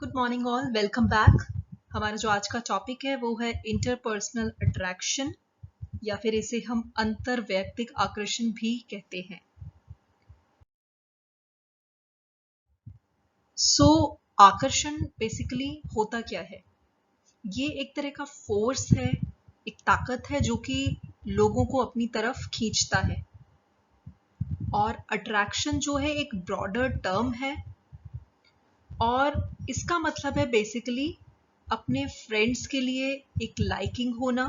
Good morning all, welcome back. हमारा जो आज का टॉपिक है वो है इंटरपर्सनल अट्रैक्शन या फिर इसे हम अंतरवैयक्तिक आकर्षण भी कहते हैं। आकर्षण बेसिकली होता क्या है? ये एक तरह का फोर्स है, एक ताकत है जो कि लोगों को अपनी तरफ खींचता है। और अट्रैक्शन जो है एक ब्रॉडर टर्म है और इसका मतलब है बेसिकली अपने फ्रेंड्स के लिए एक लाइकिंग होना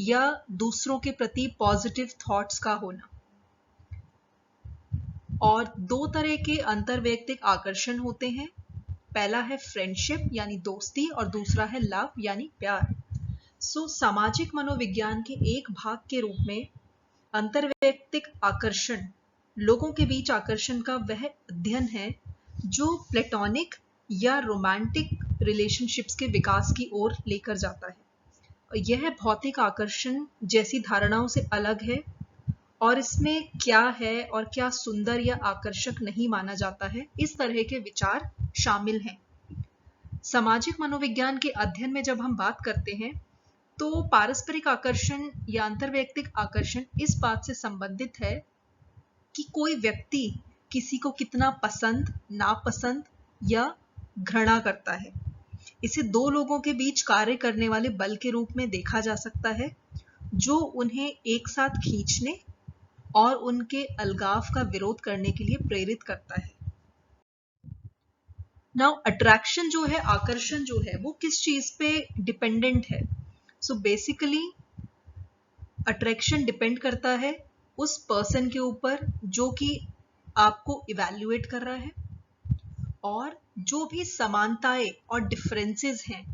या दूसरों के प्रति पॉजिटिव थॉट्स का होना। और दो तरह के अंतरवैयक्तिक आकर्षण होते हैं। पहला है फ्रेंडशिप यानी दोस्ती और दूसरा है लव यानी प्यार। सामाजिक मनोविज्ञान के एक भाग के रूप में अंतरवैयक्तिक आकर्षण लोगों के बीच आकर्षण का वह अध्ययन है जो प्लेटोनिक या रोमांटिक रिलेशनशिप्स के विकास की ओर लेकर जाता है। यह भौतिक आकर्षण जैसी धारणाओं से अलग है और इसमें क्या है और क्या सुंदर या आकर्षक नहीं माना जाता है, इस तरह के विचार शामिल हैं। सामाजिक मनोविज्ञान के अध्ययन में जब हम बात करते हैं तो पारस्परिक आकर्षण या अंतरवैयक्तिक आकर्षण इस बात से संबंधित है कि कोई व्यक्ति किसी को कितना पसंद, नापसंद या घृणा करता है। इसे दो लोगों के बीच कार्य करने वाले बल के रूप में देखा जा सकता है जो उन्हें एक साथ खींचने और उनके अलगाव का विरोध करने के लिए प्रेरित करता है। नाउ अट्रैक्शन जो है, आकर्षण जो है, वो किस चीज पे डिपेंडेंट है? बेसिकली अट्रैक्शन डिपेंड करता है उस पर्सन के ऊपर जो कि आपको इवैल्यूएट कर रहा है और जो भी समानताएं और डिफरेंसेस हैं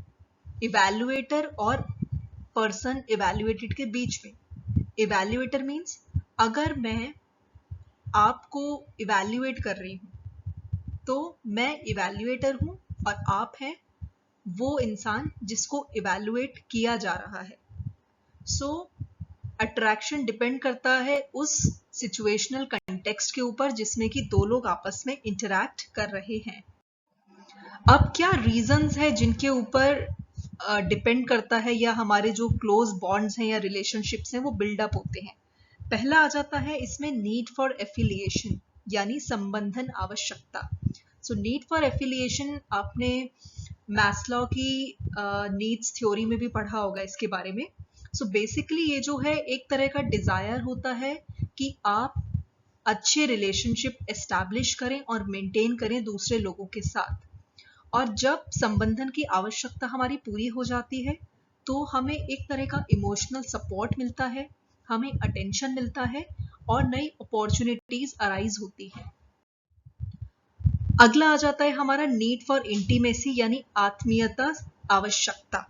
इवैल्यूएटर और पर्सन इवैल्यूएटेड के बीच में। इवैल्यूएटर मीन्स अगर मैं आपको इवैल्यूएट कर रही हूं तो मैं इवैल्यूएटर हूं और आप हैं वो इंसान जिसको इवैल्यूएट किया जा रहा है। अट्रैक्शन डिपेंड करता है उस सिचुएशनल कंटेक्स्ट के ऊपर जिसमें कि दो लोग आपस में इंटरैक्ट कर रहे हैं। अब क्या रीजंस है जिनके ऊपर डिपेंड करता है या हमारे जो क्लोज बॉन्ड्स हैं या रिलेशनशिप्स हैं वो बिल्डअप होते हैं? पहला आ जाता है इसमें नीड फॉर एफिलिएशन यानी संबंधन आवश्यकता। नीड फॉर एफिलिएशन आपने मैस्लो की नीड्स थ्योरी में भी पढ़ा होगा इसके बारे में। बेसिकली ये जो है एक तरह का डिजायर होता है कि आप अच्छे रिलेशनशिप एस्टैब्लिश करें और मेंटेन करें दूसरे लोगों के साथ। और जब संबंधन की आवश्यकता हमारी पूरी हो जाती है तो हमें एक तरह का इमोशनल सपोर्ट मिलता है, हमें अटेंशन मिलता है और नई अपॉर्चुनिटीज अराइज होती है। अगला आ जाता है हमारा नीड फॉर इंटीमेसी यानी आत्मीयता आवश्यकता।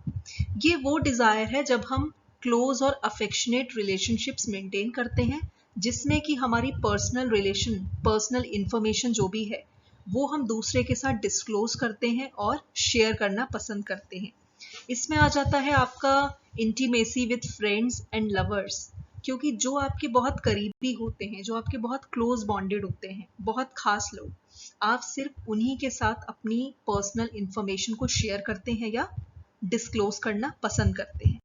ये वो डिजायर है जब हम क्लोज और अफेक्शनेट रिलेशनशिप्स मेंटेन करते हैं जिसमें कि हमारी पर्सनल इंफॉर्मेशन जो भी है वो हम दूसरे के साथ डिस्क्लोज करते हैं और शेयर करना पसंद करते हैं। इसमें आ जाता है आपका intimacy with friends and lovers, क्योंकि जो आपके बहुत करीबी होते हैं, जो आपके बहुत क्लोज बॉन्डेड होते हैं, बहुत खास लोग, आप सिर्फ उन्हीं के साथ अपनी पर्सनल इंफॉर्मेशन को शेयर करते हैं या डिस्क्लोज करना पसंद करते हैं।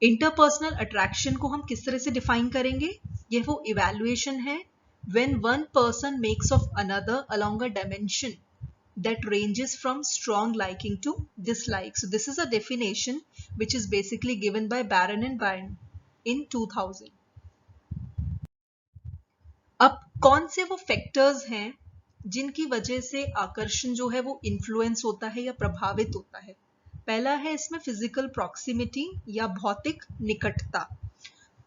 इंटरपर्सनल अट्रैक्शन को हम किस तरह से डिफाइन करेंगे? यह वो इवैल्यूएशन है when one person makes of another along a dimension that ranges from strong liking to dislike. This is a definition which is basically given by Baron and Byrne in 2000. अब कौन से वो factors हैं जिनकी वजह से आकर्षण जो है वो इन्फ्लुएंस होता है या प्रभावित होता है? पहला है इसमें फिजिकल प्रॉक्सिमिटी या भौतिक निकटता।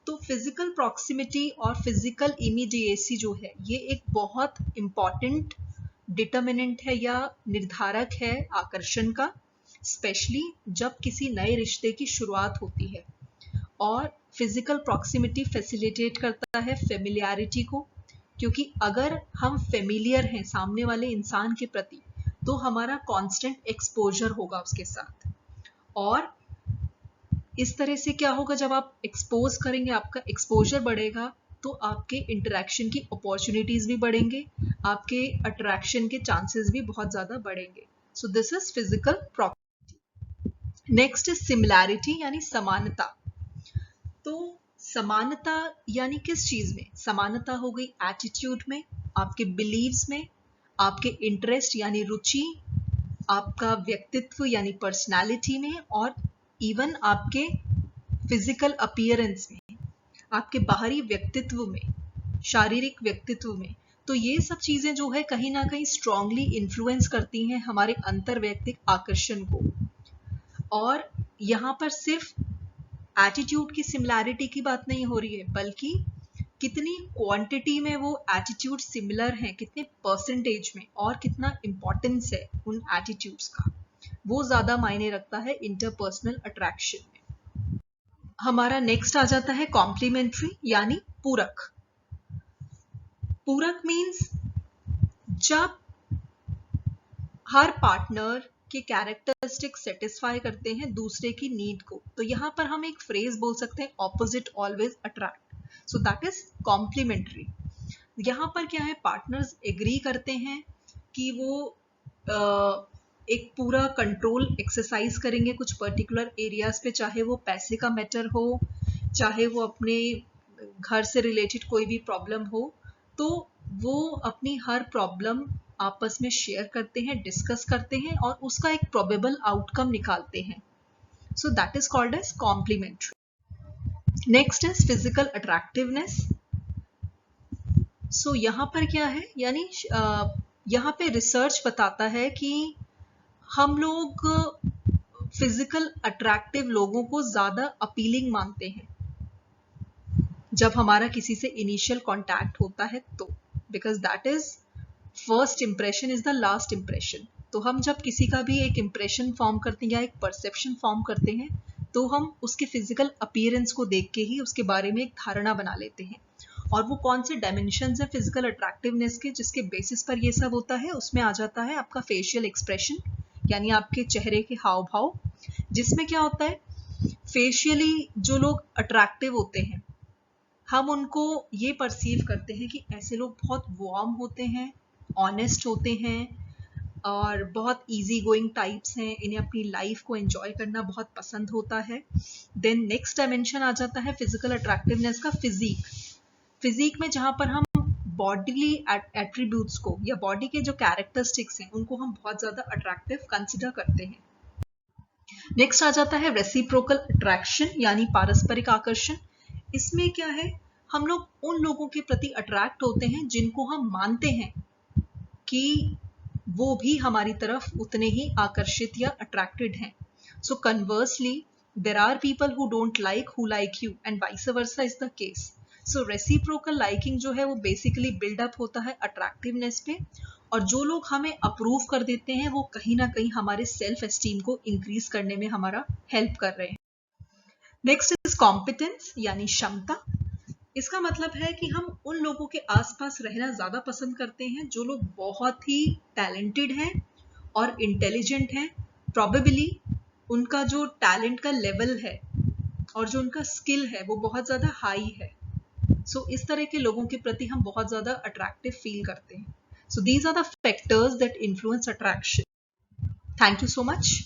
तो फिजिकल प्रॉक्सिमिटी और फिजिकल इमीडिएसी जो है ये एक बहुत इंपॉर्टेंट डिटर्मिनेंट है या निर्धारक है आकर्षण का, स्पेशली जब किसी नए रिश्ते की शुरुआत होती है। और फिजिकल प्रॉक्सिमिटी फैसिलिटेट करता है फेमिलियरिटी को, क्योंकि अगर हम फेमिलियर हैं सामने वाले इंसान के प्रति तो हमारा कांस्टेंट एक्सपोजर होगा उसके साथ। और इस तरह से क्या होगा, जब आप एक्सपोज करेंगे आपका एक्सपोजर बढ़ेगा तो आपके इंटरेक्शन की अपॉर्चुनिटीज भी बढ़ेंगे, आपके अट्रैक्शन के चांसेस भी बहुत ज़्यादा बढ़ेंगे। So this is physical property. Next is similarity यानी समानता। तो समानता यानी किस चीज़ में? समानता हो गई एटीट्यूड में, आपके बिलीव्स में, आपके इंटरेस्ट यानी रुचि, आपका व्यक्तित्व यानी पर्सनालिटी में, और इवन आपके फिजिकल अपीयरेंस में, आपके बाहरी व्यक्तित्व में, शारीरिक व्यक्तित्व में। तो ये सब चीजें जो है कहीं ना कहीं स्ट्रांगली इन्फ्लुएंस करती हैं हमारे अंतर्वैयक्तिक आकर्षण को। और यहाँ पर सिर्फ एटीट्यूड की सिमिलैरिटी की बात नहीं हो रही है, बल्कि कितनी क्वांटिटी में वो एटीट्यूड सिमिलर हैं, कितने परसेंटेज में, और कितना इंपॉर्टेंस है उन एटीट्यूड्स का, वो ज्यादा मायने रखता है इंटरपर्सनल अट्रैक्शन में। हमारा नेक्स्ट आ जाता है कॉम्प्लीमेंट्री यानी पूरक। पूरक मीन्स जब हर पार्टनर के कैरेक्टरिस्टिक सेटिस्फाई करते हैं दूसरे की नीड को, तो यहां पर हम एक फ्रेज बोल सकते हैं, opposite always attract. So that is complementary. यहां पर क्या है, पार्टनर्स एग्री करते हैं कि वो एक पूरा कंट्रोल एक्सरसाइज करेंगे कुछ पर्टिकुलर एरियाज पे, चाहे वो पैसे का मैटर हो, चाहे वो अपने घर से रिलेटेड कोई भी प्रॉब्लम हो, तो वो अपनी हर प्रॉब्लम आपस में शेयर करते हैं, डिस्कस करते हैं और उसका एक प्रोबेबल आउटकम निकालते हैं। So that is called as complementary. Next is physical attractiveness. So यहाँ पर क्या है, यानी यहाँ पे रिसर्च बताता है कि हम लोग फिजिकल अट्रैक्टिव लोगों को ज्यादा अपीलिंग मानते हैं जब हमारा किसी से इनिशियल कांटेक्ट होता है, तो because that is first impression is the last impression. तो हम जब किसी का भी एक इंप्रेशन फॉर्म करते हैं या एक परसेप्शन फॉर्म करते हैं, तो हम उसके फिजिकल अपीयरेंस को देख के ही उसके बारे में एक धारणा बना लेते हैं। और वो कौन से डायमेंशंस है फिजिकल अट्रैक्टिवनेस के जिसके बेसिस पर ये सब होता है, उसमें आ जाता है आपका फेशियल एक्सप्रेशन यानी आपके चेहरे के हाव भाव, जिसमें क्या होता है, फेशियली जो लोग अट्रैक्टिव होते हैं हम उनको ये परसीव करते हैं कि ऐसे लोग बहुत वार्म होते हैं, ऑनेस्ट होते हैं और बहुत इजी गोइंग टाइप्स हैं, इन्हें अपनी लाइफ को एंजॉय करना बहुत पसंद होता है। देन नेक्स्ट डायमेंशन आ जाता है फिजिकल अट्रैक्टिवनेस का फिजिक। फिजिक में जहां पर हम बॉडीली एट्रीब्यूट्स को या बॉडी के जो कैरेक्टरिस्टिक्स हैं उनको हम बहुत ज्यादा अट्रैक्टिव कंसिडर करते हैं। नेक्स्ट आ जाता है रेसिप्रोकल अट्रैक्शन यानी पारस्परिक आकर्षण। इसमें क्या है, हम लोग उन लोगों के प्रति अट्रैक्ट होते हैं जिनको हम मानते हैं कि वो भी हमारी तरफ उतने ही आकर्षित या अट्रैक्टेड हैं। So conversely there are people who don't like who like you and vice versa is the case. So reciprocal liking जो है वो बेसिकली बिल्डअप होता है अट्रैक्टिवनेस पे, और जो लोग हमें अप्रूव कर देते हैं वो कहीं ना कहीं हमारे सेल्फ एस्टीम को इंक्रीज करने में हमारा हेल्प कर रहे हैं। नेक्स्ट इज कॉम्पिटेंस यानी क्षमता। इसका मतलब है कि हम उन लोगों के आसपास रहना ज्यादा पसंद करते हैं जो लोग बहुत ही टैलेंटेड हैं और इंटेलिजेंट हैं। प्रोबेबली उनका जो टैलेंट का लेवल है और जो उनका स्किल है वो बहुत ज्यादा हाई है। सो इस तरह के लोगों के प्रति हम बहुत ज्यादा अट्रैक्टिव फील करते हैं। So these are the factors that influence attraction. Thank you so much.